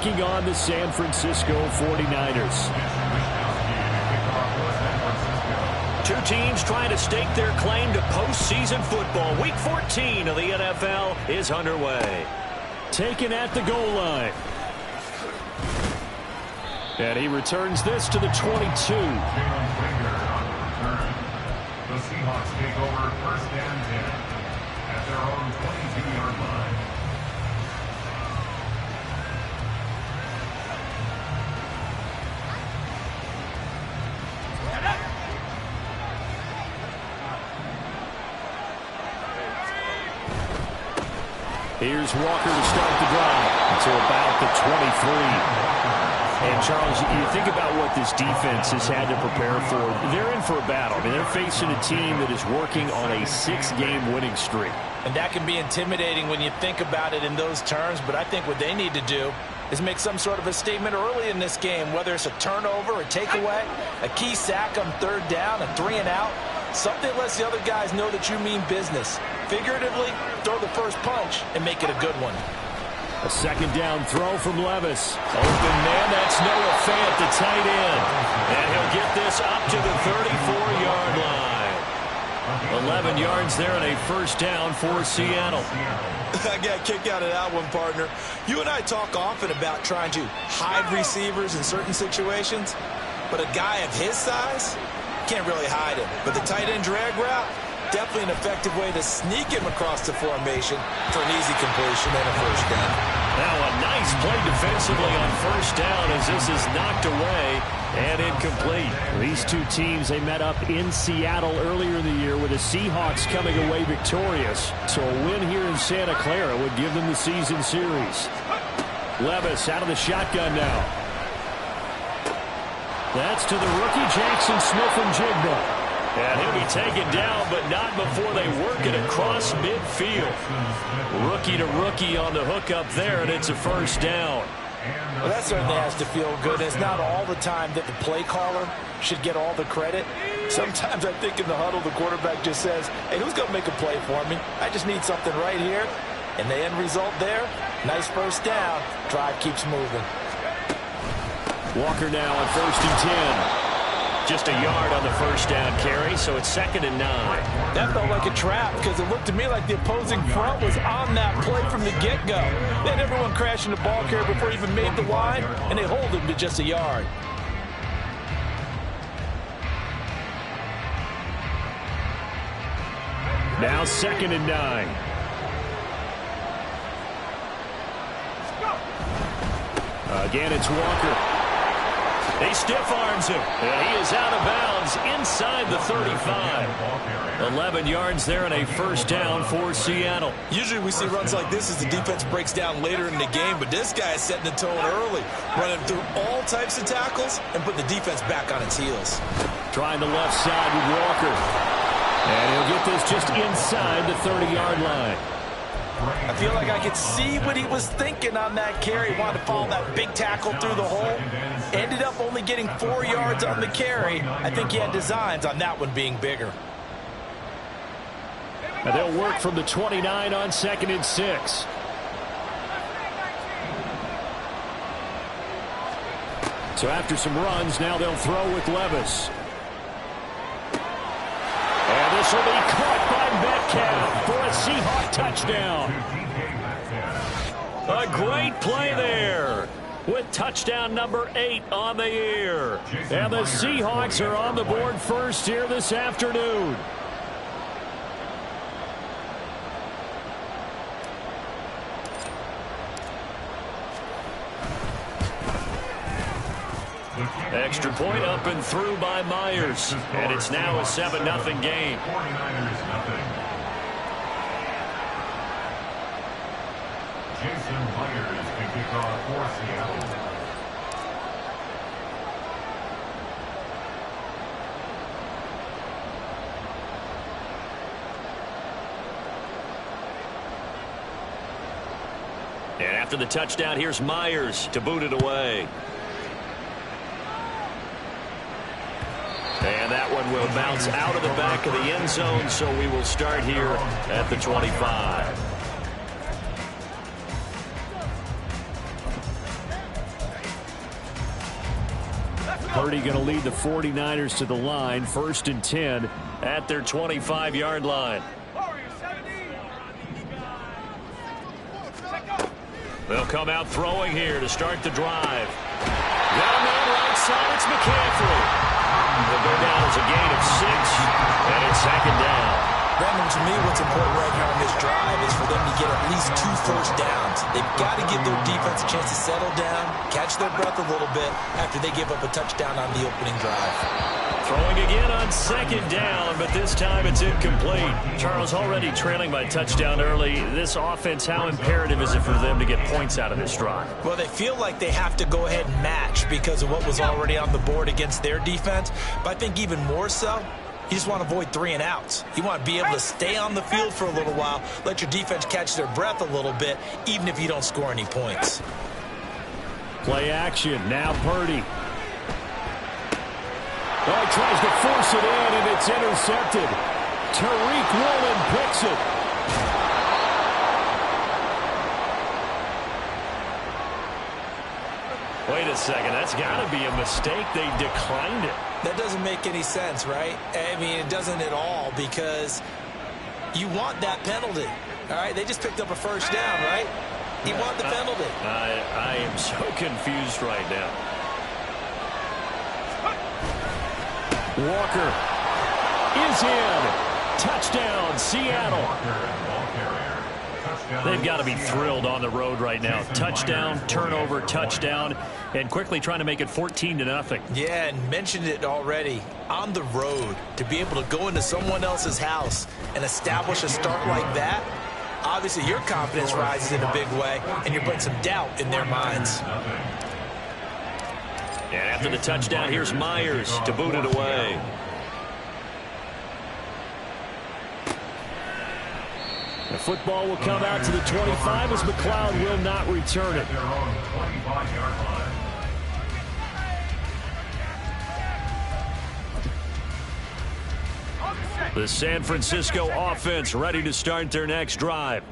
taking on the San Francisco 49ers. Two teams trying to stake their claim to postseason football. Week 14 of the NFL is underway. Taken at the goal line. And he returns this to the 22. The Seahawks take over first and 10 at their own 22-yard line. Here's Walker to start the drive to about the 23. And, Charles, you think about what this defense has had to prepare for. They're in for a battle. I mean, they're facing a team that is working on a 6-game winning streak. And that can be intimidating when you think about it in those terms, but I think what they need to do is make some sort of a statement early in this game, whether it's a turnover, a takeaway, a key sack on third down, a 3-and-out, something lets the other guys know that you mean business. Figuratively, throw the first punch and make it a good one. A second down throw from Levis. Open man, that's Noah Fant, the tight end. And he'll get this up to the 34-yard line. 11 yards there and a first down for Seattle. I got a kick out of that one, partner. You and I talk often about trying to hide receivers in certain situations, but a guy of his size can't really hide him. But the tight end drag route, definitely an effective way to sneak him across the formation for an easy completion and a first down. Now a nice play defensively on first down as this is knocked away and incomplete. These two teams, they met up in Seattle earlier in the year with the Seahawks coming away victorious. So a win here in Santa Clara would give them the season series. Levis out of the shotgun now. That's to the rookie Jackson Smith-Njigba. And he'll be taken down, but not before they work it across midfield. Rookie to rookie on the hookup there, and it's a first down. Well, that certainly has to feel good. It's not all the time that the play caller should get all the credit. Sometimes I think in the huddle, the quarterback just says, hey, who's going to make a play for me? I just need something right here. And the end result there, nice first down. Drive keeps moving. Walker now on first and 10. Just a yard on the first down carry, so it's 2nd and 9. That felt like a trap because it looked to me like the opposing front was on that play from the get-go. They had everyone crashing the ball carrier before he even made the line, and they hold him to just a yard. Now 2nd and 9. Again, it's Walker. He stiff arms him, and he is out of bounds inside the 35. 11 yards there and a first down for Seattle. Usually we see runs like this as the defense breaks down later in the game, but this guy is setting the tone early, running through all types of tackles and putting the defense back on its heels. Trying the left side with Walker. And he'll get this just inside the 30-yard line. I feel like I could see what he was thinking on that carry. He wanted to follow that big tackle through the hole. Ended up only getting 4 yards on the carry. I think he had designs on that one being bigger. And they'll work from the 29 on 2nd and 6. So after some runs, now they'll throw with Levis. And this will be caught by Metcalf for a Seahawk touchdown. A great play there with touchdown number 8 on the year. And the Seahawks are on the board first here this afternoon. Extra point up and through by Myers. And it's now a 7-0 game. 49ers nothing. Jason Myers to kick off for Seattle. And after the touchdown, here's Myers to boot it away. And that one will bounce out of the back of the end zone, so we will start here at the 25. Purdy going to lead the 49ers to the line, 1st and 10 at their 25-yard line. They'll come out throwing here to start the drive. Got him on right side. It's McCaffrey. They'll go down as a gain of 6, and it's 2nd down. Brandon, to me, what's important right here on this drive is for them to get at least 2 first downs. They've got to give their defense a chance to settle down, catch their breath a little bit after they give up a touchdown on the opening drive. Throwing again on 2nd down, but this time it's incomplete. Charles, already trailing by touchdown early. This offense, how imperative is it for them to get points out of this drive? Well, they feel like they have to go ahead and match because of what was already on the board against their defense. But I think even more so, you just want to avoid 3 and outs. You want to be able to stay on the field for a little while, let your defense catch their breath a little bit, even if you don't score any points. Play action. Now Purdy. Oh, he tries to force it in, and it's intercepted. Tariq Woolen picks it. Wait a second. That's got to be a mistake. They declined it. That doesn't make any sense, right? I mean, it doesn't at all because you want that penalty. All right, they just picked up a first down, right? You want the penalty. I am so confused right now. Walker is in. Touchdown, Seattle. They've got to be thrilled on the road right now. Touchdown, turnover, touchdown, and quickly trying to make it 14-0. Yeah, and mentioned it already. On the road, to be able to go into someone else's house and establish a start like that, obviously your confidence rises in a big way, and you're putting some doubt in their minds. And after the touchdown, here's Myers to boot it away. The football will come out to the 25 as McLeod will not return it. The San Francisco offense ready to start their next drive.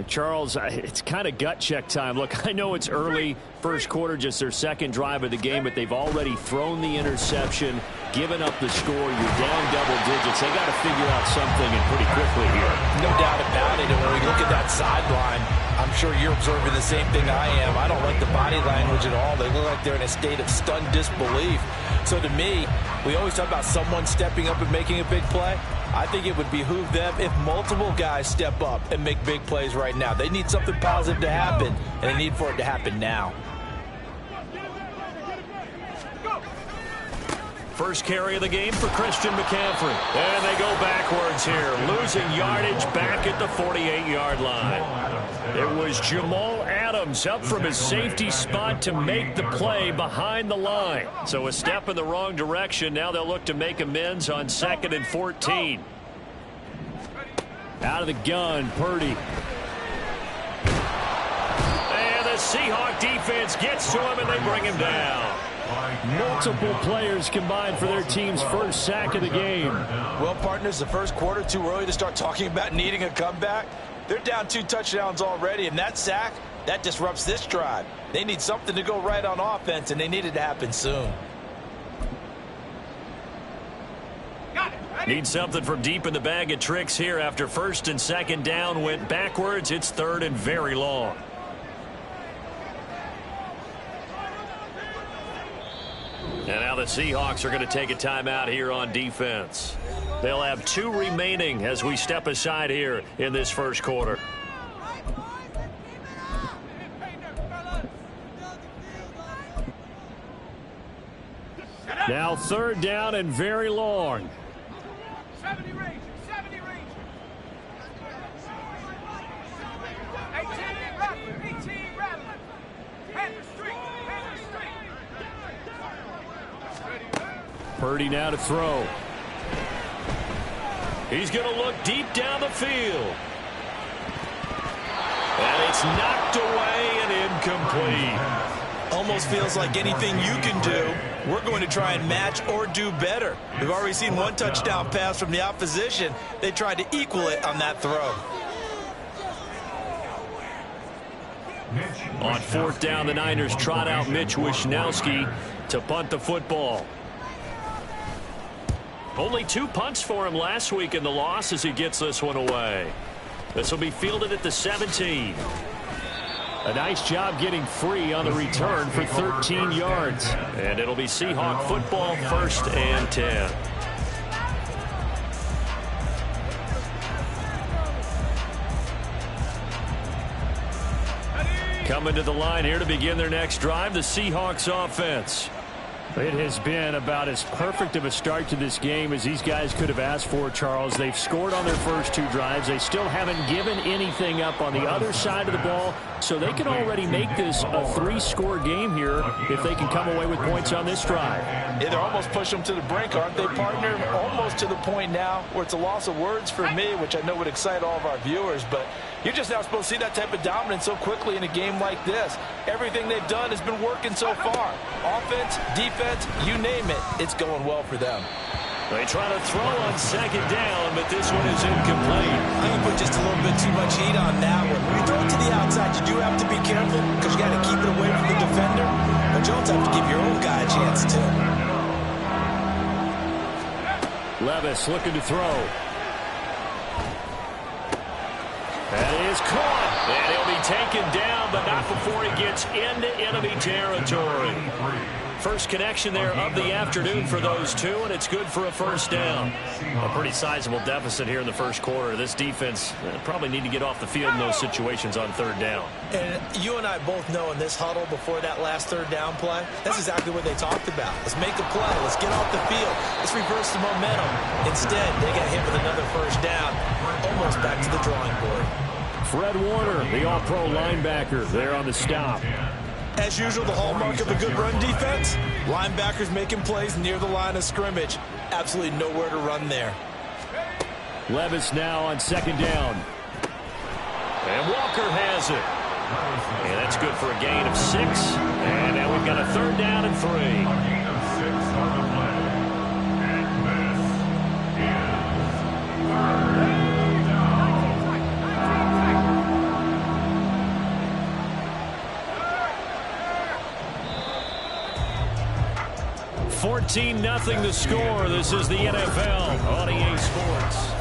Charles, it's kind of gut check time. Look, I know it's early, first quarter, just their 2nd drive of the game, but they've already thrown the interception, given up the score. You're down double digits. They got to figure out something and pretty quickly here. No doubt about it. And when we look at that sideline, I'm sure you're observing the same thing I am. I don't like the body language at all. They look like they're in a state of stunned disbelief. So to me, we always talk about someone stepping up and making a big play. I think it would behoove them if multiple guys step up and make big plays right now. They need something positive to happen, and they need for it to happen now. First carry of the game for Christian McCaffrey. And they go backwards here, losing yardage back at the 48-yard line. It was Jamal Adams up from his safety spot to make the play behind the line. So a step in the wrong direction. Now they'll look to make amends on 2nd and 14. Out of the gun, Purdy. And the Seahawk defense gets to him, and they bring him down. Multiple players combined for their team's first sack of the game. Well, partners, the first quarter, too early to start talking about needing a comeback. They're down 2 touchdowns already, and that sack, that disrupts this drive. They need something to go right on offense, and they need it to happen soon. Need something from deep in the bag of tricks here after 1st and 2nd down went backwards. It's 3rd and very long. And now the Seahawks are going to take a timeout here on defense. They'll have 2 remaining as we step aside here in this first quarter. Now 3rd down and very long. 70 range. 18 rattling. Panther Street. Purdy now to throw. He's going to look deep down the field. And it's knocked away and incomplete. Almost feels like anything you can do, we're going to try and match or do better. We've already seen 1 touchdown pass from the opposition. They tried to equal it on that throw. On fourth down, the Niners trot out Mitch Wishnowski to punt the football. Only 2 punts for him last week in the loss as he gets this one away. This will be fielded at the 17. A nice job getting free on the return for 13 yards. And it'll be Seahawk football, 1st and 10. Coming to the line here to begin their next drive, the Seahawks offense. It has been about as perfect of a start to this game as these guys could have asked for, Charles. They've scored on their first 2 drives. They still haven't given anything up on the other side of the ball, so they can already make this a 3-score game here if they can come away with points on this drive. Yeah, they're almost pushing them to the brink, aren't they, partner? Almost to the point now where it's a loss of words for me, which I know would excite all of our viewers, but you're just not supposed to see that type of dominance so quickly in a game like this. Everything they've done has been working so far. Offense, defense, you name it, it's going well for them. They try to throw on 2nd down, but this one is incomplete. I'm going to put just a little bit too much heat on that one. When you throw it to the outside, you do have to be careful because you got to keep it away from the defender. But you also have to give your own guy a chance, too. Levis looking to throw. That is caught. And he'll be taken down, but not before he gets into enemy territory. First connection there of the afternoon for those two, and it's good for a 1st down. A pretty sizable deficit here in the first quarter. This defense probably need to get off the field in those situations on 3rd down. And you and I both know in this huddle before that last 3rd down play, that's exactly what they talked about. Let's make a play. Let's get off the field. Let's reverse the momentum. Instead, they got hit with another 1st down, almost back to the drawing board. Fred Warner, the all-pro linebacker, there on the stop. As usual, the hallmark of a good run defense, linebackers making plays near the line of scrimmage. Absolutely nowhere to run there. Levis now on 2nd down. And Walker has it. And that's good for a gain of 6. And now we've got a 3rd down and 3. A gain of 6 on the play. And this is 3rd down. 14-0 the score. This is the NFL on EA Sports.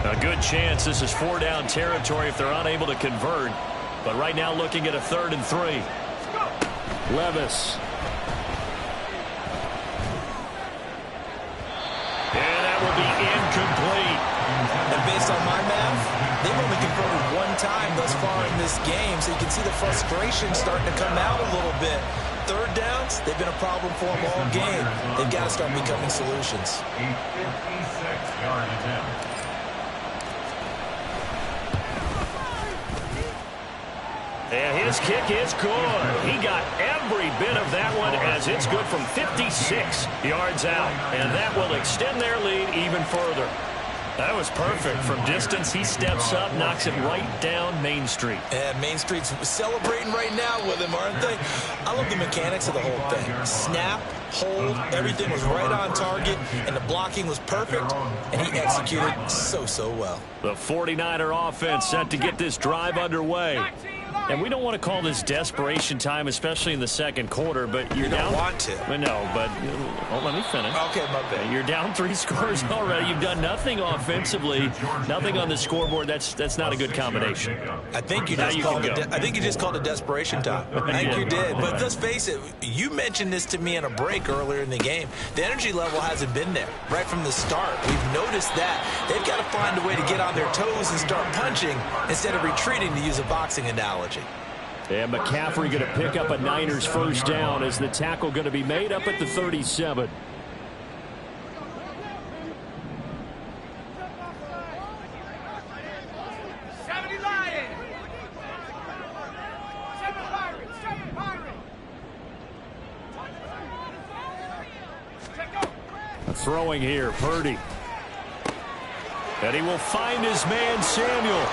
A good chance this is 4-down territory if they're unable to convert. But right now looking at a 3rd and 3. Levis. And that will be incomplete. And based on my math, they've only converted 1 time thus far in this game, so you can see the frustration starting to come out a little bit. 3rd downs, they've been a problem for them all game. They've got to start becoming solutions. A 56-yard attempt. And his kick is good. He got every bit of that one as it's good from 56 yards out. And that will extend their lead even further. That was perfect. From distance, he steps up, knocks it right down Main Street. And Main Street's celebrating right now with him, aren't they? I love the mechanics of the whole thing. Snap, hold, everything was right on target, and the blocking was perfect, and he executed so well. The 49er offense set to get this drive underway. And we don't want to call this desperation time, especially in the second quarter, but you're down. You don't want to. No, but let me finish. Okay, my bad. You're down 3 scores already. You've done nothing offensively, nothing on the scoreboard. That's not a good combination. I think you just called it desperation time. I think you did. But let's face it, you mentioned this to me in a break earlier in the game. The energy level hasn't been there right from the start. We've noticed that. They've got to find a way to get on their toes and start punching instead of retreating, to use a boxing analogy. And McCaffrey going to pick up a Niners 1st down as the tackle going to be made up at the 37. Throwing here, Purdy. And he will find his man, Samuel.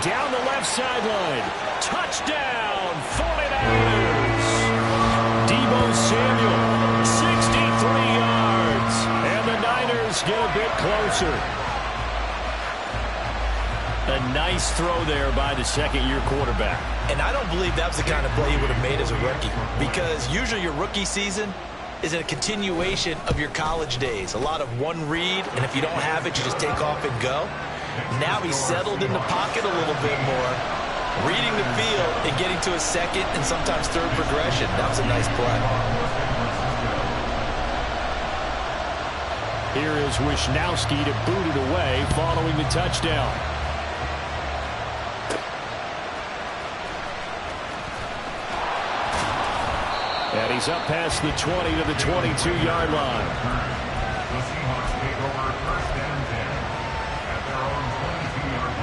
Down the left sideline. Touchdown, 49ers. Deebo Samuel, 63 yards. And the Niners get a bit closer. A nice throw there by the second-year quarterback. And I don't believe that was the kind of play he would have made as a rookie, because usually your rookie season is a continuation of your college days. A lot of one read, and if you don't have it, you just take off and go. Now he's settled in the pocket a little bit more, reading the field and getting to a second and sometimes third progression. That was a nice play. Here is Wisnowski to boot it away following the touchdown. And he's up past the 20 to the 22-yard line. The Seahawks take over first and 10 at their own 22-yard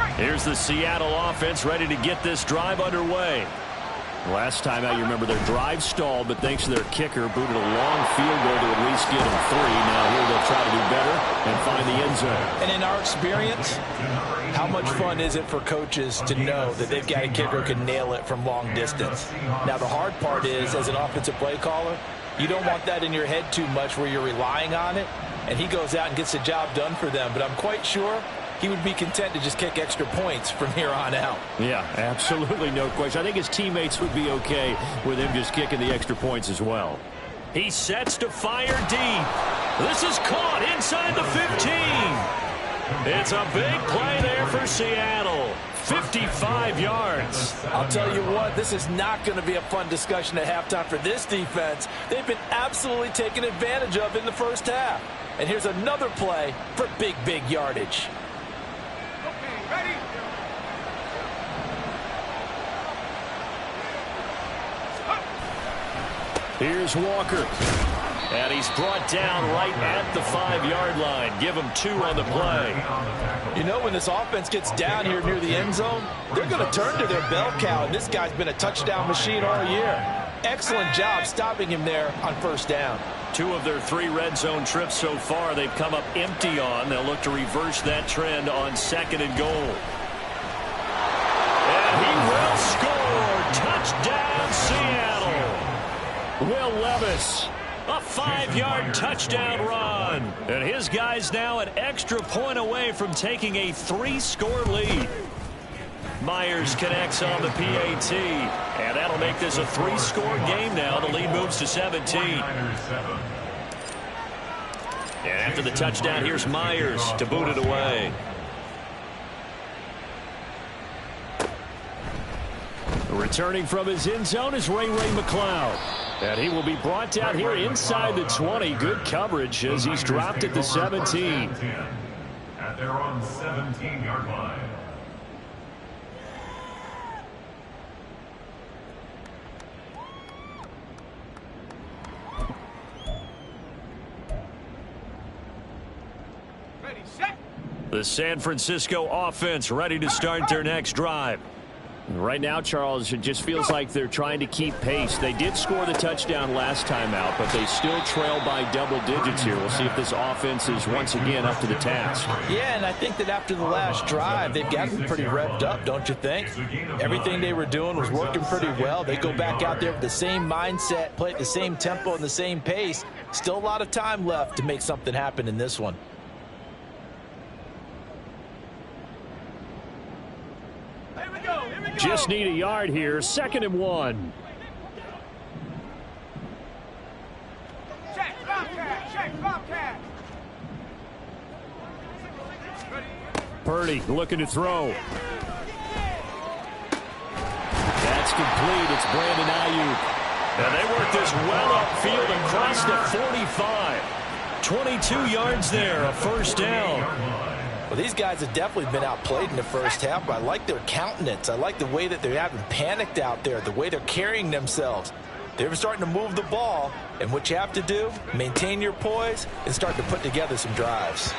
line. Here's the Seattle offense ready to get this drive underway. Last time out, you remember their drive stalled, but thanks to their kicker, booted a long field goal to at least get them 3. Now here they'll try to do better and find the end zone. And in our experience, how much fun is it for coaches to know that they've got a kicker who can nail it from long distance? Now, the hard part is, as an offensive play caller, you don't want that in your head too much where you're relying on it, and he goes out and gets the job done for them. But I'm quite sure he would be content to just kick extra points from here on out. Yeah, absolutely no question. I think his teammates would be okay with him just kicking the extra points as well. He sets to fire deep. This is caught inside the 15. It's a big play there for Seattle. 55 yards. I'll tell you what, this is not going to be a fun discussion at halftime for this defense. They've been absolutely taken advantage of in the first half. And here's another play for big, big yardage. Okay, ready? Here's Walker. And he's brought down right at the 5-yard line. Give him 2 on the play. You know, when this offense gets down here near the end zone, they're going to turn to their bell cow, and this guy's been a touchdown machine all year. Excellent job stopping him there on first down. 2 of their 3 red zone trips so far they've come up empty on. They'll look to reverse that trend on 2nd and goal. And he will score. Touchdown, Seattle. Will Levis. A 5-yard touchdown run. And his guys now an extra point away from taking a 3-score lead. Myers connects on the PAT. And that'll make this a 3-score game now. The lead moves to 17. And after the touchdown, here's Myers to boot it away. Returning from his end zone is Ray McLeod. And he will be brought down here inside the 20. Good coverage as he's dropped at the 17. At their own 17-yard line. Ready, set. The San Francisco offense ready to start their next drive. Right now, Charles, it just feels like they're trying to keep pace. They did score the touchdown last time out, but they still trail by double digits here. We'll see if this offense is once again up to the task. Yeah, and I think that after the last drive, they've gotten pretty revved up, don't you think? Everything they were doing was working pretty well. They go back out there with the same mindset, play at the same tempo and the same pace. Still a lot of time left to make something happen in this one. Just need a yard here. 2nd and 1. Check, Bobcat, check, Bobcat. Purdy looking to throw. That's complete. It's Brandon Ayuk. And they work this well upfield across the 45. 22 yards there, a first down. Well, these guys have definitely been outplayed in the first half, but I like their countenance. I like the way that they haven't panicked out there, the way they're carrying themselves. They're starting to move the ball, and what you have to do, maintain your poise and start to put together some drives.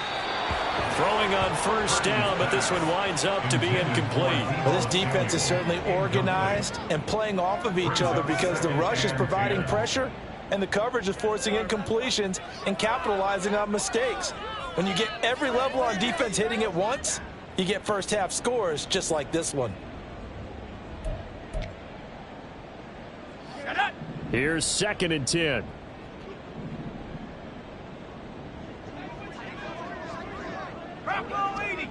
Throwing on first down, but this one winds up to be incomplete. Well, this defense is certainly organized and playing off of each other because the rush is providing pressure and the coverage is forcing incompletions and capitalizing on mistakes. When you get every level on defense hitting at once, you get first half scores just like this one. Here's 2nd and 10. Drop low 80.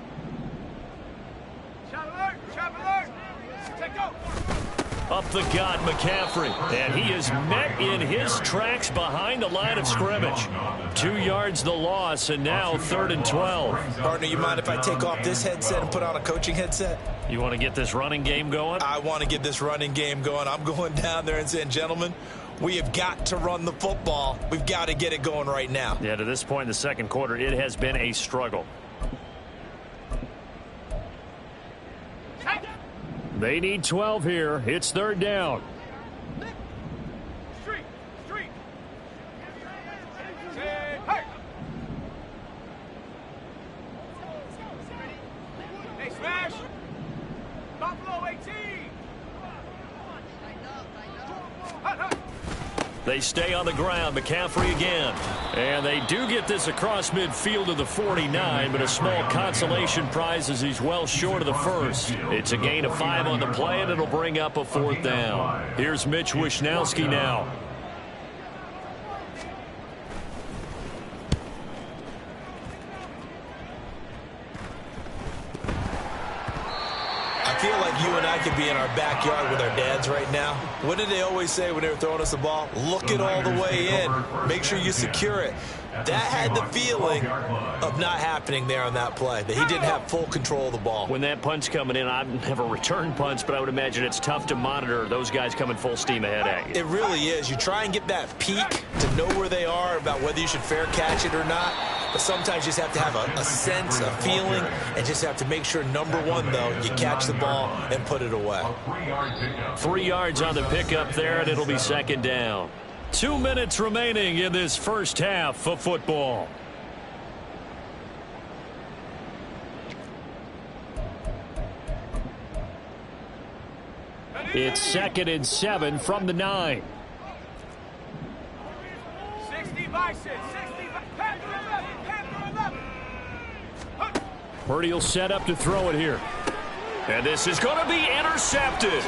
Shot alert. Trap alert. Take go. Up the gut, McCaffrey. And he is met in his tracks behind the line of scrimmage. 2 yards the loss, and now 3rd and 12. Partner, you mind if I take off this headset and put on a coaching headset? You want to get this running game going? I want to get this running game going. I'm going down there and saying, gentlemen, we have got to run the football. We've got to get it going right now. Yeah, to this point in the second quarter, it has been a struggle. They need 12 here. It's 3rd down. Street. Say, hey. Hey, smash. Buffalo 18. Hut. They stay on the ground. McCaffrey again. And they do get this across midfield to the 49, but a small consolation prize as he's well short of the first. It's a gain of 5 on the play, and it'll bring up a 4th down. Here's Mitch Wishnowski now. I feel like you and I could be in our backyard with our dads right now. What did they always say when they were throwing us the ball? Look it all the way in. Make sure you secure it. That had the feeling of not happening there on that play, that he didn't have full control of the ball. When that punch coming in, I've never returned punch, but I would imagine it's tough to monitor those guys coming full steam ahead at you. It really is. You try and get that peek to know where they are, about whether you should fair catch it or not. But sometimes you just have to have a sense, a feeling, and just have to make sure, number one, though, you catch the ball and put it away. 3 yards on the pickup there, and it'll be 2nd down. 2 minutes remaining in this first half of football. It's 2nd and 7 from the 9. 60 by 6. 60 by Panther 11. Purdy will set up to throw it here. And this is going to be intercepted.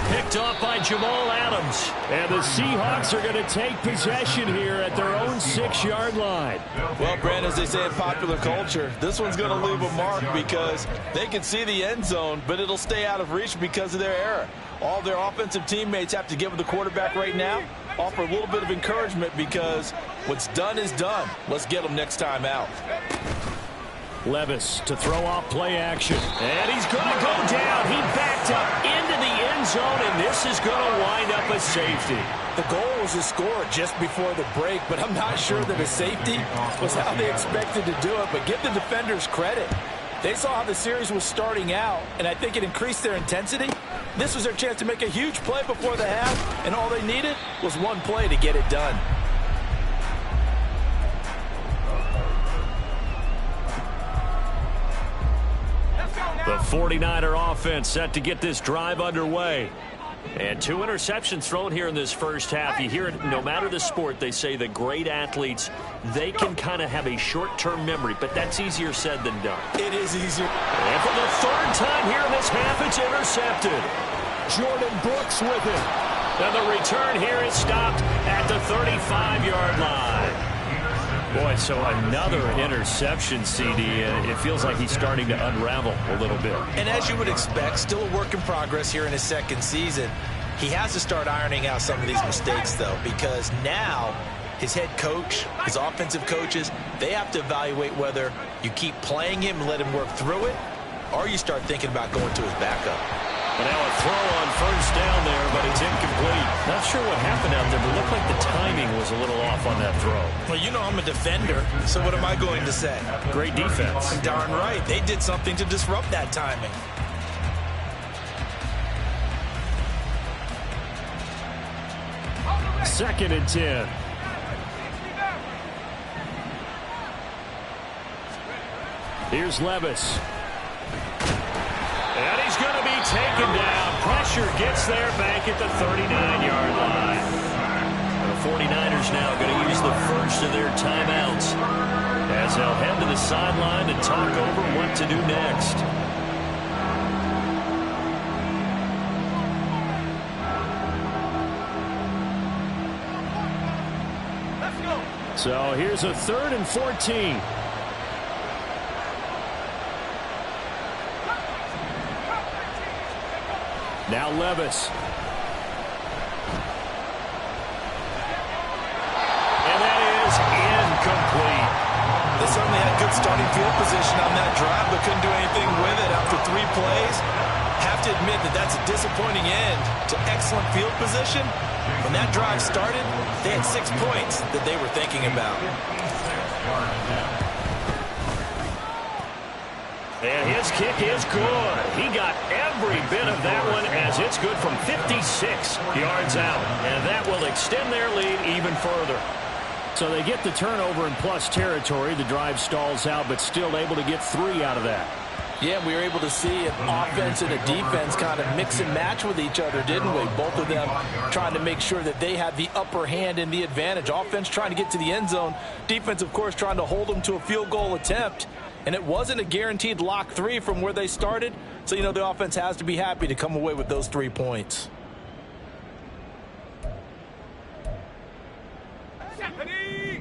Picked off by Jamal Adams. And the Seahawks are going to take possession here at their own 6-yard line. Well, Brand, as they say in popular culture, this one's going to leave a mark because they can see the end zone, but it'll stay out of reach because of their error. All their offensive teammates have to give the quarterback right now, offer a little bit of encouragement because what's done is done. Let's get them next time out. Levis to throw off play action. And he's going to go down. He backed up into the end zone, and this is going to wind up a safety. The goal was to score just before the break, but I'm not sure that a safety was how they expected to do it. But give the defenders credit. They saw how the series was starting out, and I think it increased their intensity. This was their chance to make a huge play before the half, and all they needed was one play to get it done. The 49er offense set to get this drive underway. And 2 interceptions thrown here in this first half. You hear it no matter the sport. They say the great athletes, they can kind of have a short-term memory, but that's easier said than done. It is easier. And for the 3rd time here in this half, it's intercepted. Jordan Brooks with it. And the return here is stopped at the 35-yard line. Boy, so another interception, CD. It feels like he's starting to unravel a little bit. And as you would expect, still a work in progress here in his 2nd season. He has to start ironing out some of these mistakes, though, because now his head coach, his offensive coaches, they have to evaluate whether you keep playing him and let him work through it, or you start thinking about going to his backup. But now a throw on 1st down there, but it's incomplete. Not sure what happened out there, but it looked like the timing was a little off on that throw. Well, you know I'm a defender, so what am I going to say? Great defense. Darn right. They did something to disrupt that timing. Second and 10. Here's Levis. And he's going to be taken down. Pressure gets there back at the 39-yard line. The 49ers now going to use the first of their timeouts as they'll head to the sideline and talk over what to do next. So here's a 3rd and 14. Now Levis. And that is incomplete. They certainly had good starting field position on that drive, but couldn't do anything with it after 3 plays. Have to admit that that's a disappointing end to excellent field position. When that drive started, they had 6 points that they were thinking about. And his kick is good. He got every bit of that one as it's good from 56 yards out. And that will extend their lead even further. So they get the turnover in plus territory. The drive stalls out, but still able to get 3 out of that. Yeah, we were able to see an offense and a defense kind of mix and match with each other, didn't we? Both of them trying to make sure that they had the upper hand and the advantage. Offense trying to get to the end zone. Defense, of course, trying to hold them to a field goal attempt. And it wasn't a guaranteed lock 3 from where they started. So, you know, the offense has to be happy to come away with those 3 points.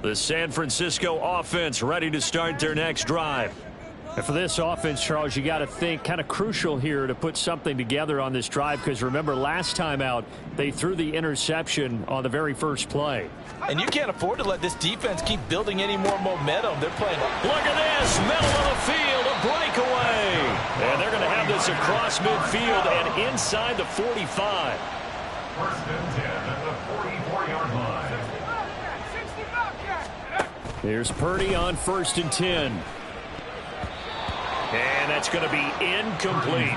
The San Francisco offense ready to start their next drive. And for this offense, Charles, you got to think kind of crucial here to put something together on this drive, because remember last time out they threw the interception on the very first play. And you can't afford to let this defense keep building any more momentum. They're playing. Look at this, middle of the field, a breakaway. And they're going to have this across midfield and inside the 45. First and 10 at the 44-yard line. Here's Purdy on 1st and 10. And that's going to be incomplete.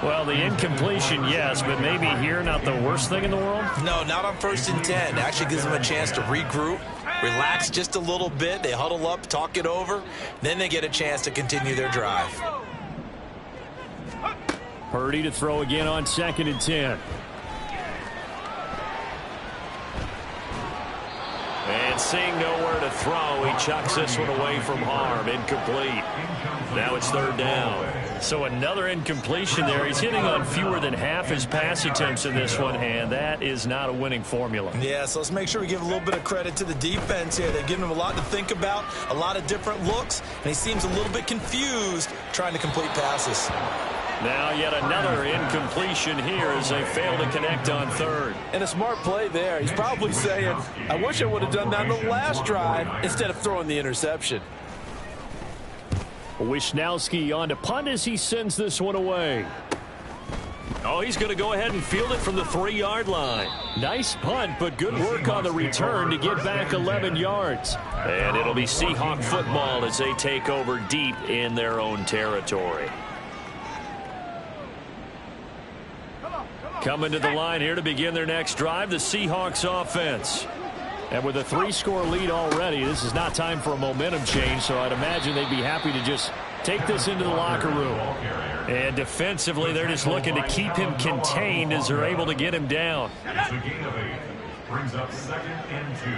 Well, the incompletion, yes, but maybe here not the worst thing in the world? No, not on 1st and 10. Actually gives them a chance to regroup, relax just a little bit. They huddle up, talk it over. Then they get a chance to continue their drive. Purdy to throw again on 2nd and 10. And seeing nowhere to throw, he chucks this one away from harm. Incomplete. Now it's 3rd down. So another incompletion there. He's hitting on fewer than half his pass attempts in this one, and that is not a winning formula. Yeah, so let's make sure we give a little bit of credit to the defense here. They've given him a lot to think about, a lot of different looks, and he seems a little bit confused trying to complete passes. Now yet another incompletion here as they fail to connect on 3rd. And a smart play there. He's probably saying, I wish I would have done that in the last drive instead of throwing the interception. Wisnowski on to punt as he sends this one away. Oh, he's going to go ahead and field it from the 3-yard line. Nice punt, but good work on the return to get back 11 yards. And it'll be Seahawk football as they take over deep in their own territory. Coming to the line here to begin their next drive, the Seahawks offense. And with a 3-score lead already, this is not time for a momentum change, so I'd imagine they'd be happy to just take this into the locker room. And defensively, they're just looking to keep him contained as they're able to get him down. It's a gain of 8. Brings up 2nd and 2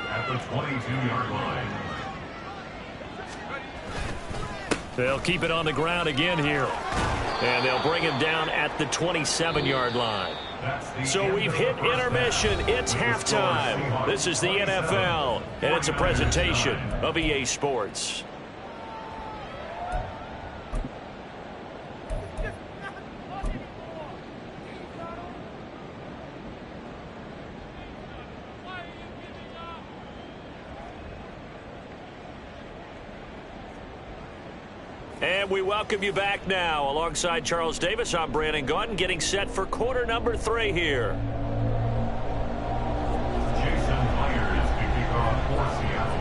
at the 22-yard line. They'll keep it on the ground again here. And they'll bring him down at the 27-yard line. So we've hit intermission. It's halftime. This is the NFL, and it's a presentation of EA Sports. And we welcome you back now. Alongside Charles Davis, I'm Brandon Gaudin, getting set for quarter number 3 here. Jason Myers to kick off for Seattle.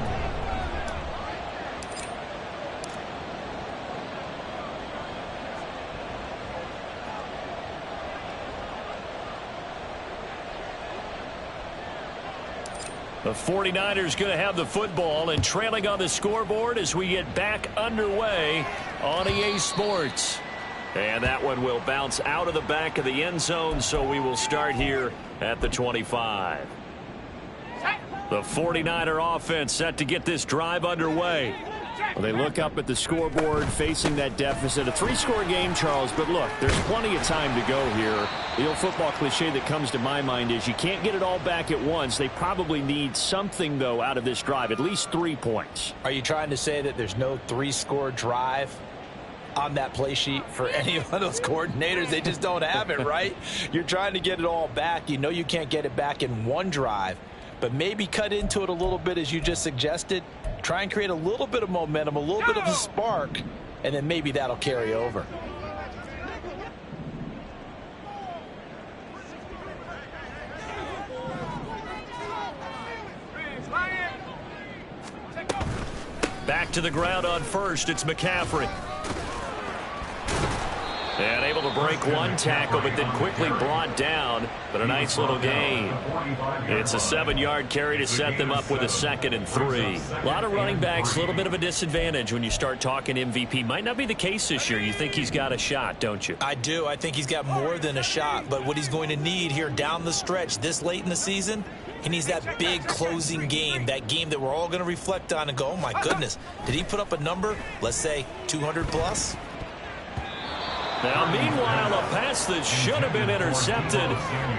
The 49ers going to have the football and trailing on the scoreboard as we get back underway on EA Sports. And that one will bounce out of the back of the end zone, so we will start here at the 25. The 49er offense set to get this drive underway. Well, they look up at the scoreboard facing that deficit. A 3-score game, Charles, but look, there's plenty of time to go here. The old football cliche that comes to my mind is you can't get it all back at once. They probably need something, though, out of this drive, at least 3 points. Are you trying to say that there's no 3-score drive? on that play sheet for any of those coordinators. They just don't have it, right? You're trying to get it all back. You know you can't get it back in one drive, but maybe cut into it a little bit as you just suggested. Try and create a little bit of momentum, a little bit of a spark, and then maybe that'll carry over. Back to the ground on first. It's McCaffrey. And able to break one tackle, but then quickly brought down. But a nice little gain. It's a 7-yard carry to set them up with a 2nd and 3. A lot of running backs, a little bit of a disadvantage when you start talking MVP. Might not be the case this year. You think he's got a shot, don't you? I do. I think he's got more than a shot. But what he's going to need here down the stretch this late in the season, he needs that big closing game, that game that we're all going to reflect on and go, oh, my goodness, did he put up a number, let's say, 200 plus? Now, meanwhile, a pass that should have been intercepted,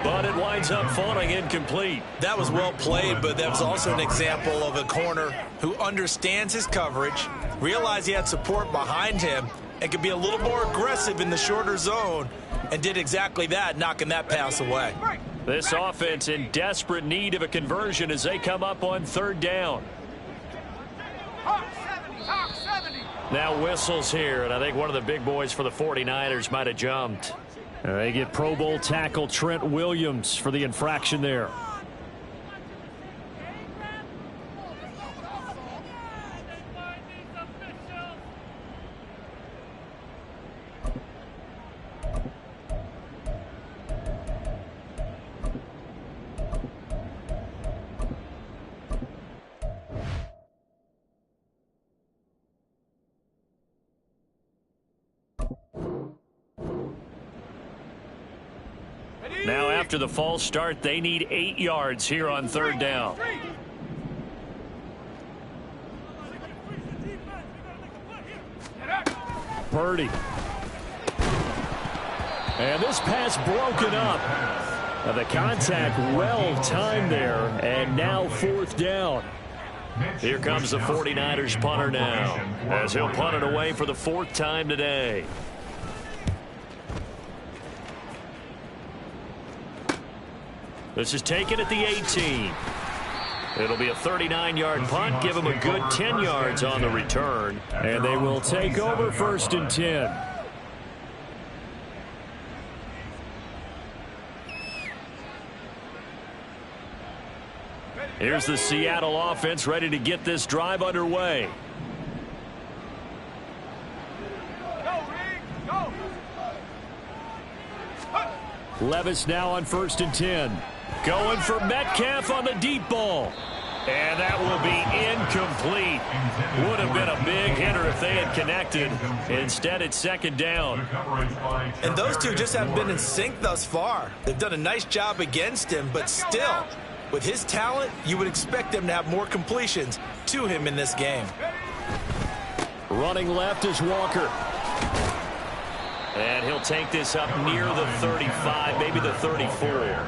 but it winds up falling incomplete. That was well played, but that was also an example of a corner who understands his coverage, realized he had support behind him, and could be a little more aggressive in the shorter zone, and did exactly that, knocking that pass away. This offense in desperate need of a conversion as they come up on 3rd down. Now whistles here, and I think one of the big boys for the 49ers might have jumped. They get Pro Bowl tackle Trent Williams for the infraction there. Now after the false start, they need 8 yards here on 3rd down. Purdy. And this pass broken up. Now the contact well timed there, and now 4th down. Here comes the 49ers punter now, as he'll punt it away for the 4th time today. This is taken at the 18. It'll be a 39-yard punt, give them a good 10 yards on the return, and they will take over 1st and 10. Here's the Seattle offense ready to get this drive underway. Levis now on 1st and 10. Going for Metcalf on the deep ball. And that will be incomplete. Would have been a big hitter if they had connected. Instead, it's 2nd down. And those two just haven't been in sync thus far. They've done a nice job against him, but still, with his talent, you would expect them to have more completions to him in this game. Running left is Walker. And he'll take this up near the 35, maybe the 34.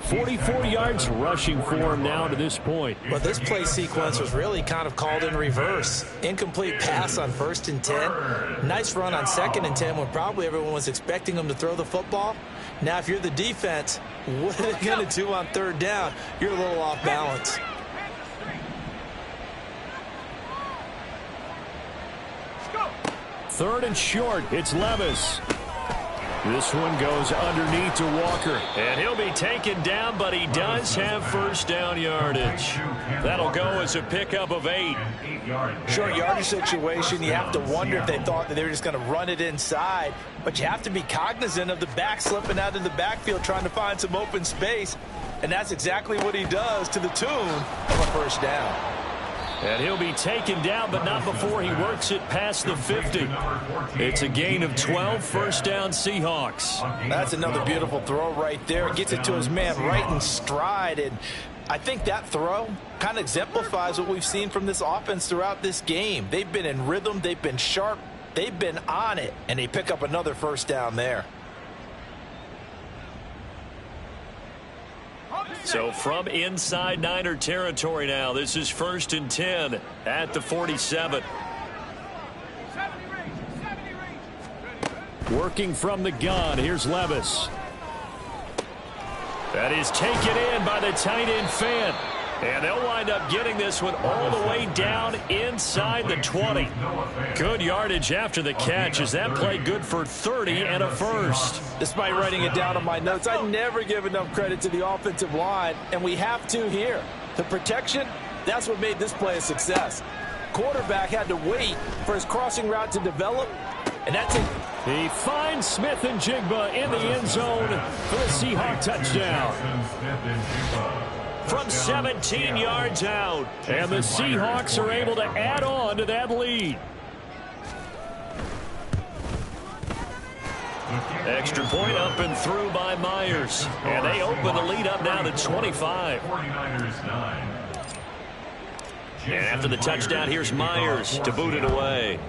44 yards rushing for him now to this point. Well, this play sequence was really kind of called in reverse. Incomplete pass on 1st and 10. Nice run on 2nd and 10 when probably everyone was expecting him to throw the football. Now, if you're the defense, what are they going to do on 3rd down? You're a little off balance. Third and short, it's Levis. This one goes underneath to Walker. And he'll be taken down, but he does have 1st down yardage. That'll go as a pickup of 8. Short yardage situation, you have to wonder if they thought that they were just going to run it inside. But you have to be cognizant of the back slipping out of the backfield trying to find some open space. And that's exactly what he does to the tune of a 1st down. And he'll be taken down, but not before he works it past the 50. It's a gain of 12, 1st down Seahawks. That's another beautiful throw right there. Gets it to his man right in stride. And I think that throw kind of exemplifies what we've seen from this offense throughout this game. They've been in rhythm. They've been sharp. They've been on it. And they pick up another 1st down there. So from inside Niner territory now, this is 1st and 10 at the 47. Working from the gun, here's Levis. That is taken in by the tight end Fant. And they'll wind up getting this one all the way down inside the 20. Good yardage after the catch. Is that play good for 30 and a first? Despite writing it down on my notes, I never give enough credit to the offensive line, and we have to here. The protection, that's what made this play a success. Quarterback had to wait for his crossing route to develop, and that's it. He finds Smith and Jigba in the end zone for the Seahawk touchdown. From 17 yards out, and the Seahawks are able to add on to that lead. Extra point up and through by Myers, and they open the lead up now to 25. And after the touchdown, here's Myers to boot it away.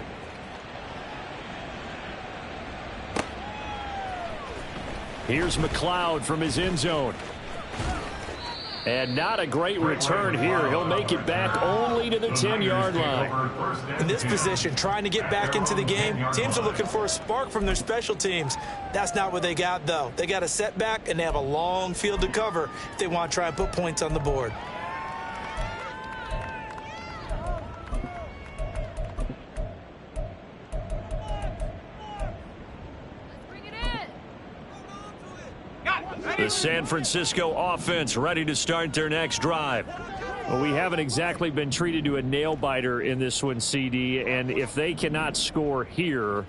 Here's McLeod from his end zone. And not a great return here. He'll make it back only to the 10-yard line. In this position, trying to get back into the game, teams are looking for a spark from their special teams. That's not what they got, though. They got a setback, and they have a long field to cover if they want to try and put points on the board. The San Francisco offense ready to start their next drive. Well, we haven't exactly been treated to a nail-biter in this one, CD, and if they cannot score here,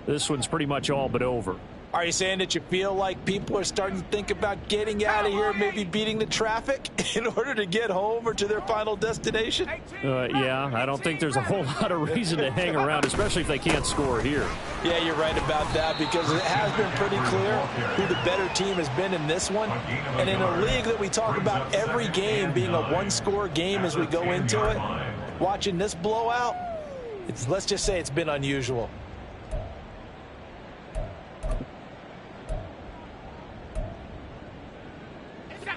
this one's pretty much all but over. Are you saying that you feel like people are starting to think about getting out of here, maybe beating the traffic in order to get home or to their final destination? Yeah, I don't think there's a whole lot of reason to hang around, especially if they can't score here. Yeah, you're right about that, because it has been pretty clear who the better team has been in this one. And in a league that we talk about every game being a one-score game as we go into it, watching this blowout, let's just say it's been unusual.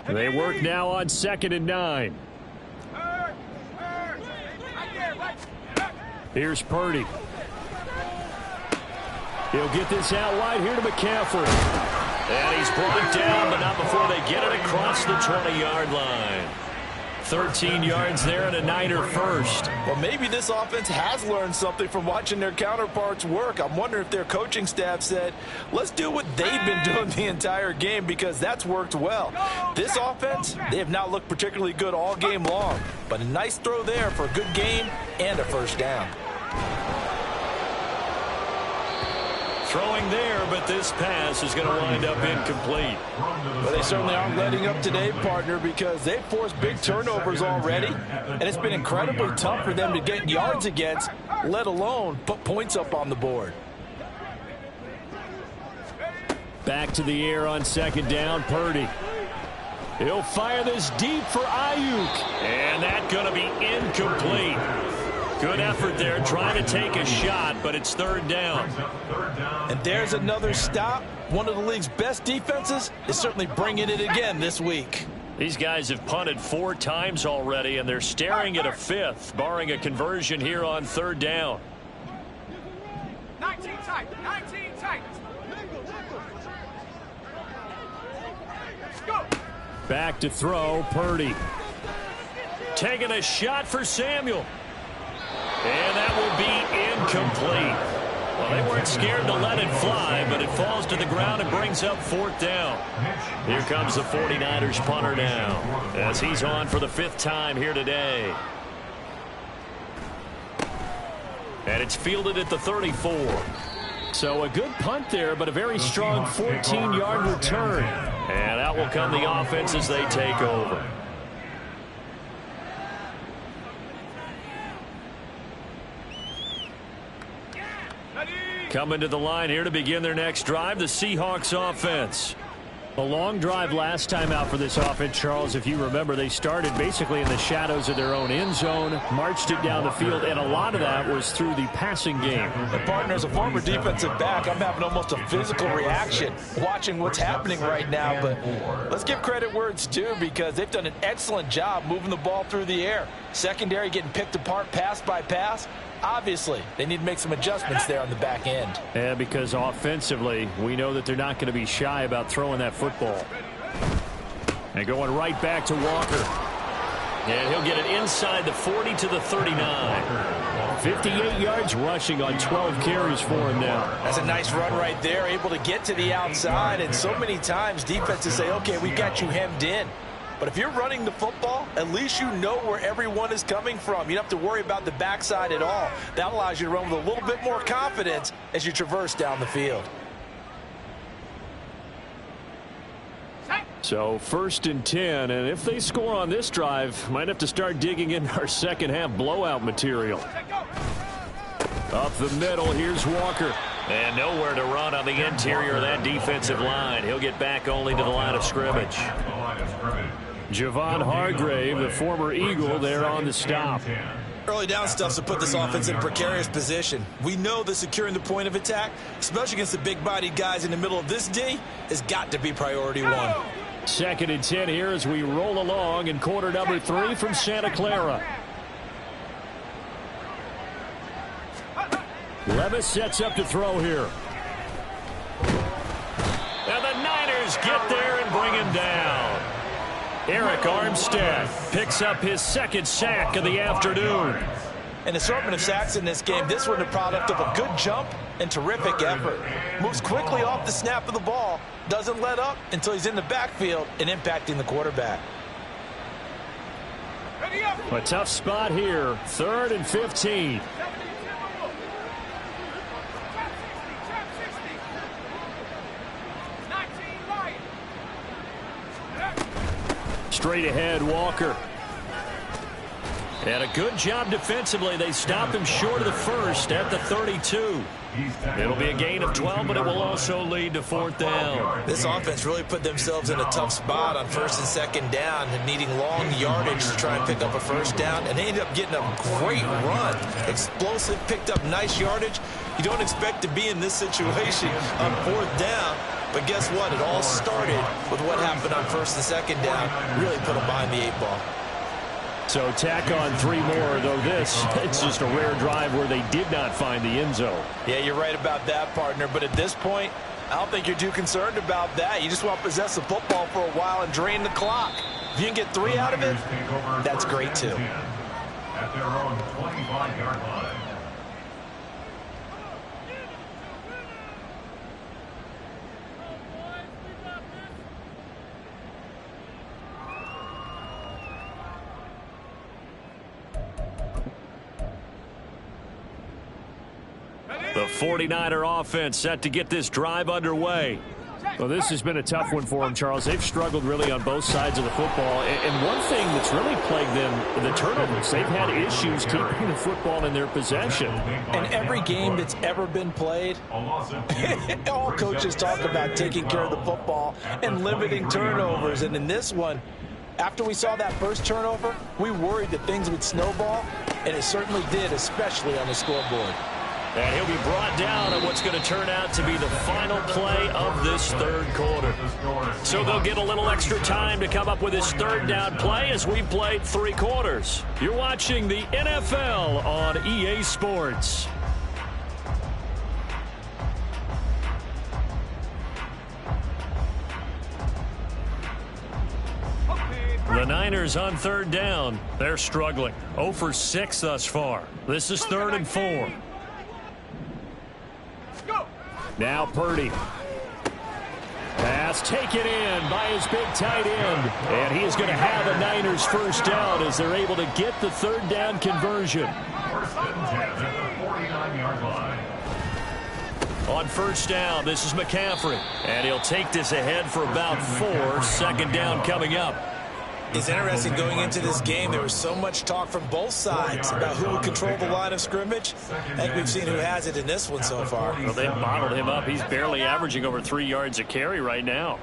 They work now on 2nd and 9. Here's Purdy. He'll get this out wide here to McCaffrey. And he's brought down, but not before they get it across the 20-yard line. 13 yards there and a Niner first. Well, maybe this offense has learned something from watching their counterparts work. I'm wondering if their coaching staff said, let's do what they've been doing the entire game, because that's worked well. This offense, they have not looked particularly good all game long, but a nice throw there for a good gain and a first down. Throwing there, but this pass is going to wind up incomplete. Well, they certainly aren't letting up today, partner, because they've forced big turnovers already, and it's been incredibly tough for them to get yards against, let alone put points up on the board. Back to the air on 2nd down, Purdy. He'll fire this deep for Ayuk, and that's going to be incomplete. Good effort there, trying to take a shot, but it's 3rd down. And there's another stop. One of the league's best defenses is certainly bringing it again this week. These guys have punted 4 times already, and they're staring at a 5th, barring a conversion here on 3rd down. 19 tight, 19 tight. Let's go. Back to throw, Purdy. Taking a shot for Samuel. And that will be incomplete. Well, they weren't scared to let it fly, but it falls to the ground and brings up 4th down. Here comes the 49ers punter now, as he's on for the 5th time here today. And it's fielded at the 34. So a good punt there, but a very strong 14-yard return. And out will come the offense as they take over. Coming to the line here to begin their next drive, the Seahawks offense. A long drive last time out for this offense, Charles. If you remember, they started basically in the shadows of their own end zone, marched it down the field, and a lot of that was through the passing game. And partner, as a former defensive back, I'm having almost a physical reaction watching what's happening right now. But let's give credit where it's due, because they've done an excellent job moving the ball through the air. Secondary getting picked apart pass by pass. Obviously, they need to make some adjustments there on the back end. Yeah, because offensively, we know that they're not going to be shy about throwing that football. And going right back to Walker. And he'll get it inside the 40 to the 39. 58 yards rushing on 12 carries for him now. That's a nice run right there, able to get to the outside. And so many times defenses say, okay, we got you hemmed in. But if you're running the football, at least you know where everyone is coming from. You don't have to worry about the backside at all. That allows you to run with a little bit more confidence as you traverse down the field. So 1st and 10, and if they score on this drive, might have to start digging in our second half blowout material. Up the middle, here's Walker. And nowhere to run on the interior of that defensive line. He'll get back only to the line of scrimmage. Javon Hargrave, the former Eagle, there on the stop. Early down stuff to put this offense in a precarious position. We know that securing the point of attack, especially against the big-bodied guys in the middle of this D, has got to be priority one. 2nd and 10 here as we roll along in quarter number 3 from Santa Clara. Levis sets up to throw here. And the Niners get there and bring him down. Eric Armstead picks up his 2nd sack of the afternoon. An assortment of sacks in this game. This one a product of a good jump and terrific effort. Moves quickly off the snap of the ball. Doesn't let up until he's in the backfield and impacting the quarterback. A tough spot here. 3rd and 15. Straight ahead, Walker. And a good job defensively. They stopped him short of the first at the 32. It'll be a gain of 12, but it will also lead to 4th down. This offense really put themselves in a tough spot on 1st and 2nd down and needing long yardage to try and pick up a 1st down. And they ended up getting a great run. Explosive, picked up nice yardage. You don't expect to be in this situation on 4th down. But guess what? It all started with what happened on 1st and 2nd down. Really put them behind the 8 ball. So tack on 3 more, though it's just a rare drive where they did not find the end zone. Yeah, you're right about that, partner. But at this point, I don't think you're too concerned about that. You just want to possess the football for a while and drain the clock. If you can get 3 out of it, that's great too. At their own 25-yard line. The 49er offense set to get this drive underway. Well, this has been a tough one for them, Charles. They've struggled really on both sides of the football. And one thing that's really plagued them, the turnovers. They've had issues keeping the football in their possession. In every game that's ever been played, all coaches talk about taking care of the football and limiting turnovers. And in this one, after we saw that first turnover, we worried that things would snowball, and it certainly did, especially on the scoreboard. And he'll be brought down on what's going to turn out to be the final play of this 3rd quarter. So they'll get a little extra time to come up with his 3rd down play as we played 3 quarters. You're watching the NFL on EA Sports. The Niners on 3rd down. They're struggling. 0 for 6 thus far. This is 3rd and 4. Now Purdy. Pass taken in by his big tight end. And he is going to have a Niners 1st down as they're able to get the 3rd down conversion. 1st and 10 at the 49-yard line. On 1st down, this is McCaffrey. And he'll take this ahead for about 4. 2nd down coming up. It's interesting going into this game. There was so much talk from both sides about who would control the line of scrimmage. I think we've seen who has it in this one so far. Well, they've bottled him up. He's barely averaging over 3 yards a carry right now.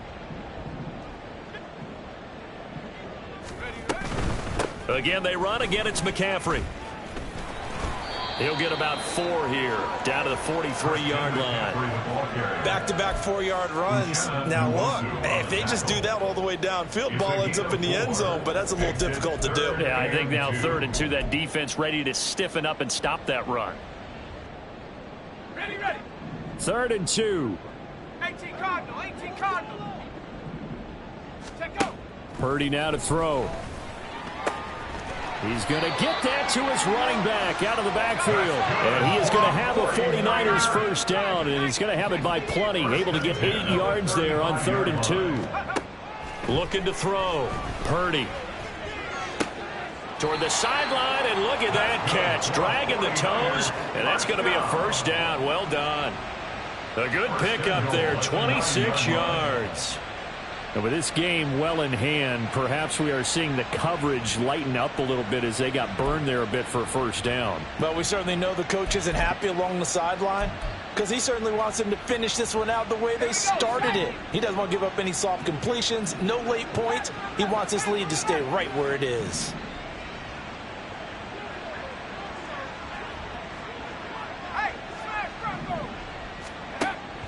Again, they run. Again, it's McCaffrey. He'll get about 4 here, down to the 43-yard line. Back-to-back 4-yard runs. Now, look, if they just do that all the way downfield, ball ends up in the end zone, but that's a little difficult to do. Yeah, I think now 3rd and 2, that defense ready to stiffen up and stop that run. Ready. 3rd and 2. 18 Cardinal. Take go. Purdy now to throw. He's going to get that to his running back out of the backfield. And he is going to have a 49ers first down, and he's going to have it by plenty. Able to get 8 yards there on 3rd and 2. Looking to throw. Purdy. Toward the sideline, and look at that catch. Dragging the toes, and that's going to be a first down. Well done. A good pickup there, 26 yards. And with this game well in hand, perhaps we are seeing the coverage lighten up a little bit as they got burned there a bit for a first down. But we certainly know the coach isn't happy along the sideline because he certainly wants them to finish this one out the way they started it. He doesn't want to give up any soft completions, no late points. He wants his lead to stay right where it is.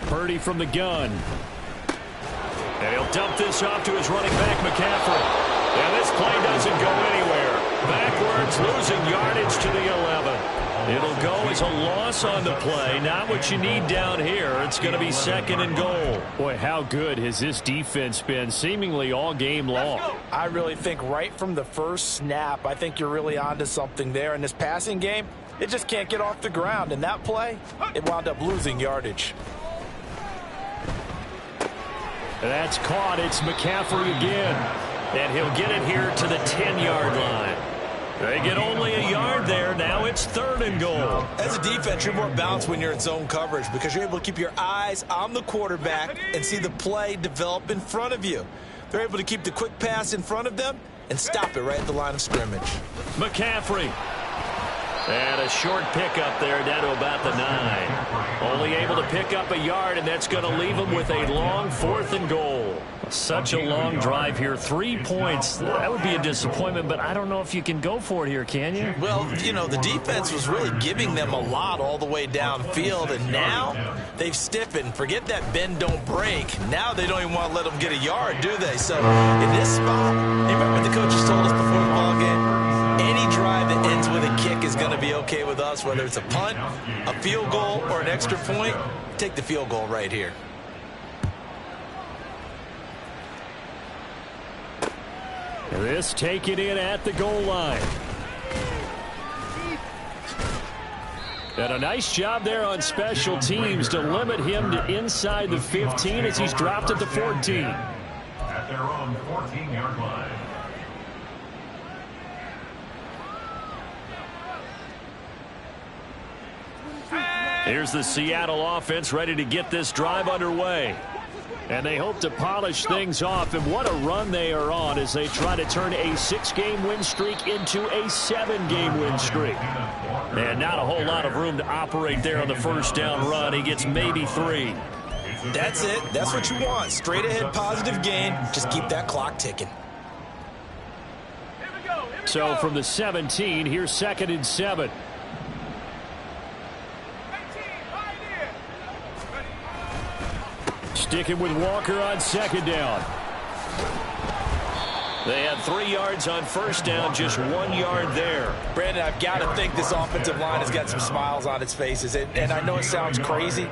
Purdy from the gun. And he'll dump this off to his running back, McCaffrey. And this play doesn't go anywhere. Backwards, losing yardage to the 11. It'll go as a loss on the play. Not what you need down here. It's going to be 2nd and goal. Boy, how good has this defense been seemingly all game long? I really think right from the first snap, I think you're really onto something there. In this passing game, it just can't get off the ground. And that play, it wound up losing yardage. That's caught. It's McCaffrey again. And he'll get it here to the 10-yard line. They get only a yard there. Now it's 3rd and goal. As a defense, you're more balanced when you're in zone coverage because you're able to keep your eyes on the quarterback and see the play develop in front of you. They're able to keep the quick pass in front of them and stop it right at the line of scrimmage. McCaffrey. And a short pickup there down to about the 9. Only able to pick up a yard, and that's going to leave him with a long 4th and goal. Such a long drive here. 3 points. That would be a disappointment, but I don't know if you can go for it here, can you? Well, you know, the defense was really giving them a lot all the way downfield, and now they've stiffened. Forget that bend, don't break. Now they don't even want to let them get a yard, do they? So in this spot, you remember what the coaches told us before the ball game? Any drive that ends with a kick is going to be okay with us, whether it's a punt, a field goal, or an extra point. Take the field goal right here. This taken in at the goal line. And a nice job there on special teams to limit him to inside the 15 as he's dropped at the 14. At their own 14-yard line. Here's the Seattle offense ready to get this drive underway. And they hope to polish things off. And what a run they are on as they try to turn a 6-game win streak into a 7-game win streak. And not a whole lot of room to operate there on the first down run. He gets maybe 3. That's it. That's what you want. Straight ahead positive gain. Just keep that clock ticking. So from the 17, here's 2nd and 7. Sticking with Walker on 2nd down. They had 3 yards on first down, just 1 yard there. Brandon, I've got to think this offensive line has got some smiles on its faces. And I know it sounds crazy,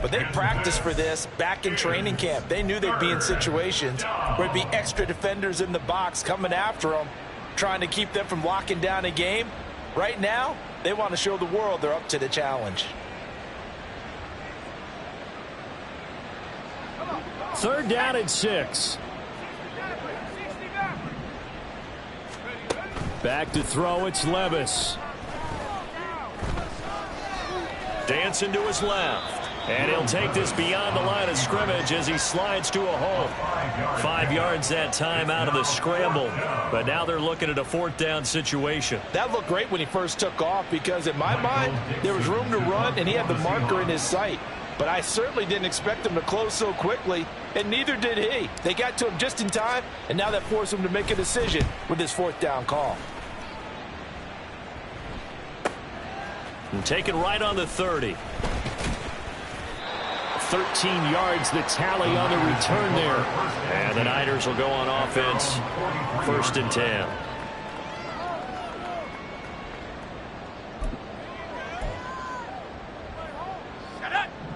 but they practiced for this back in training camp. They knew they'd be in situations where it'd be extra defenders in the box coming after them, trying to keep them from locking down a game. Right now, they want to show the world they're up to the challenge. 3rd down and 6. Back to throw, it's Levis. Dancing to his left. And he'll take this beyond the line of scrimmage as he slides to a hole. 5 yards that time out of the scramble. But now they're looking at a 4th down situation. That looked great when he first took off because in my mind, there was room to run and he had the marker in his sight. But I certainly didn't expect him to close so quickly, and neither did he. They got to him just in time, and now that forced him to make a decision with his 4th down call. And taken right on the 30. 13 yards the tally on the return there. And the Niners will go on offense. 1st and 10.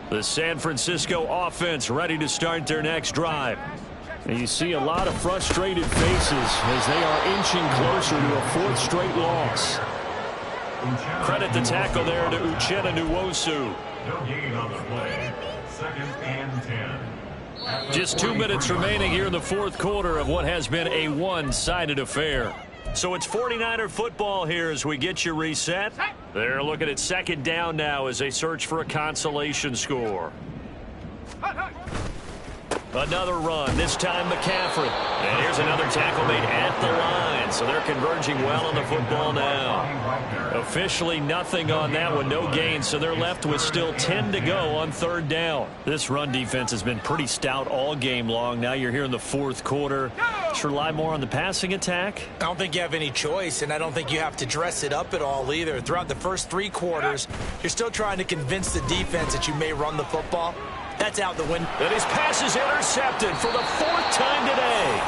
The San Francisco offense ready to start their next drive. And you see a lot of frustrated faces as they are inching closer to a 4th straight loss. Credit the tackle there to Uchenna Nwosu. No gain on the play. 2nd and 10. Just 2 minutes remaining here in the 4th quarter of what has been a one-sided affair. So it's 49er football here as we get you reset. They're looking at 2nd down now as they search for a consolation score. Another run, this time McCaffrey. And here's another tackle made at the line, so they're converging well on the football now. Officially nothing on that one, no gain, so they're left with still 10 to go on 3rd down. This run defense has been pretty stout all game long. Now you're here in the 4th quarter. Should rely more on the passing attack? I don't think you have any choice, and I don't think you have to dress it up at all either. Throughout the first 3 quarters, you're still trying to convince the defense that you may run the football. That's out the window. And his pass is intercepted for the 4th time today.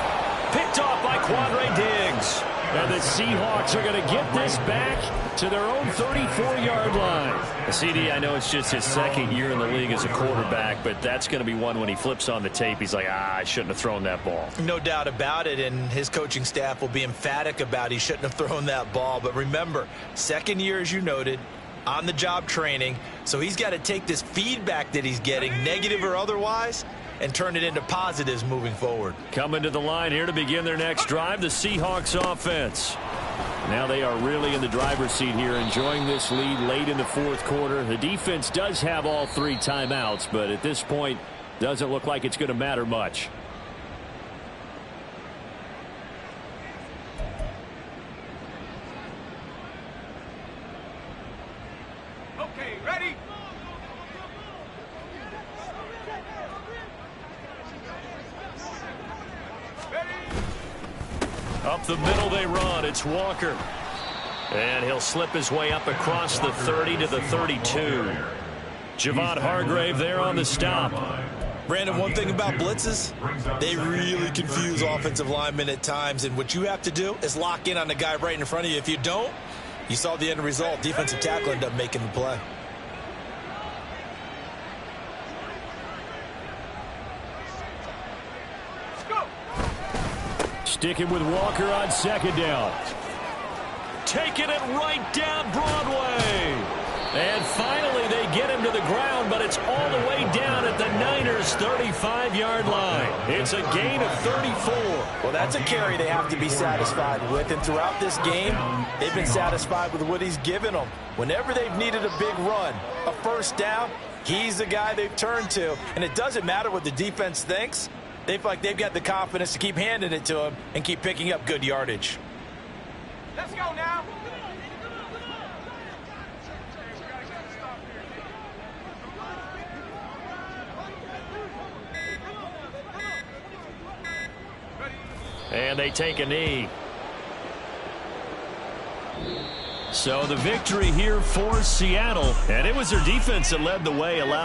Picked off by Quandre Diggs. And the Seahawks are going to get this back to their own 34-yard line. CD, I know it's just his 2nd year in the league as a quarterback, but that's going to be one when he flips on the tape. He's like, I shouldn't have thrown that ball. No doubt about it, and his coaching staff will be emphatic about he shouldn't have thrown that ball. But remember, 2nd year, as you noted, on-the-job training, so he's got to take this feedback that he's getting, negative or otherwise, and turn it into positives moving forward. Coming to the line here to begin their next drive, the Seahawks offense. Now they are really in the driver's seat here, enjoying this lead late in the 4th quarter. The defense does have all 3 timeouts, but at this point, doesn't look like it's going to matter much. Okay, ready? Up the middle they run. It's Walker. And he'll slip his way up across the 30 to the 32. Javon Hargrave there on the stop. Brandon, one thing about blitzes, they really confuse offensive linemen at times, and what you have to do is lock in on the guy right in front of you. If you don't, you saw the end result. Defensive tackle ended up making the play. Sticking with Walker on 2nd down. Taking it right down Broadway. And finally they get him to the ground, but it's all the way down at the Niners' 35-yard line. It's a gain of 34. Well, that's a carry they have to be satisfied with, and throughout this game, they've been satisfied with what he's given them. Whenever they've needed a big run, a 1st down, he's the guy they've turned to, and it doesn't matter what the defense thinks. They feel like they've got the confidence to keep handing it to him and keep picking up good yardage. Let's go now. And they take a knee. So the victory here for Seattle. And it was their defense that led the way, allowing